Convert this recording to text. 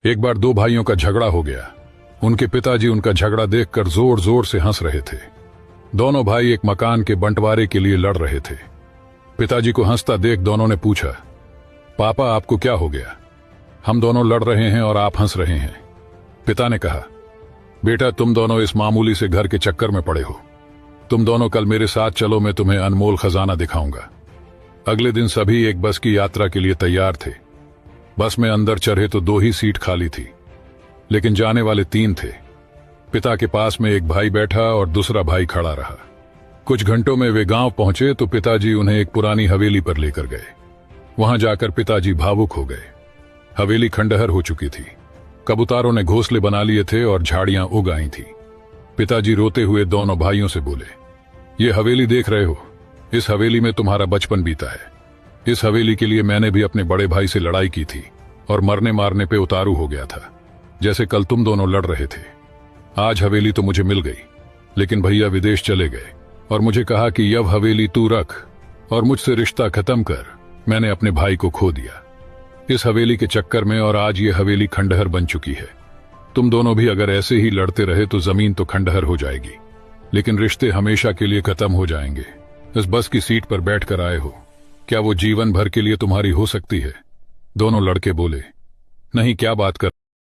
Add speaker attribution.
Speaker 1: एक बार दो भाइयों का झगड़ा हो गया। उनके पिताजी उनका झगड़ा देखकर जोर जोर से हंस रहे थे। दोनों भाई एक मकान के बंटवारे के लिए लड़ रहे थे। पिताजी को हंसता देख दोनों ने पूछा, पापा आपको क्या हो गया? हम दोनों लड़ रहे हैं और आप हंस रहे हैं। पिता ने कहा, बेटा तुम दोनों इस मामूली से घर के चक्कर में पड़े हो। तुम दोनों कल मेरे साथ चलो, मैं तुम्हें अनमोल खजाना दिखाऊंगा। अगले दिन सभी एक बस की यात्रा के लिए तैयार थे। बस में अंदर चढ़े तो 2 ही सीट खाली थी, लेकिन जाने वाले 3 थे। पिता के पास में एक भाई बैठा और दूसरा भाई खड़ा रहा। कुछ घंटों में वे गांव पहुंचे तो पिताजी उन्हें एक पुरानी हवेली पर लेकर गए। वहां जाकर पिताजी भावुक हो गए। हवेली खंडहर हो चुकी थी। कबूतरों ने घोंसले बना लिए थे और झाड़ियां उग आई थी। पिताजी रोते हुए दोनों भाइयों से बोले, ये हवेली देख रहे हो, इस हवेली में तुम्हारा बचपन बीता है। इस हवेली के लिए मैंने भी अपने बड़े भाई से लड़ाई की थी और मरने मारने पे उतारू हो गया था, जैसे कल तुम दोनों लड़ रहे थे। आज हवेली तो मुझे मिल गई, लेकिन भैया विदेश चले गए और मुझे कहा कि यह हवेली तू रख और मुझसे रिश्ता खत्म कर। मैंने अपने भाई को खो दिया इस हवेली के चक्कर में और आज ये हवेली खंडहर बन चुकी है। तुम दोनों भी अगर ऐसे ही लड़ते रहे तो जमीन तो खंडहर हो जाएगी, लेकिन रिश्ते हमेशा के लिए खत्म हो जाएंगे। इस बस की सीट पर बैठकर आए हो, क्या वो जीवन भर के लिए तुम्हारी हो सकती है? दोनों लड़के बोले, नहीं, क्या बात कर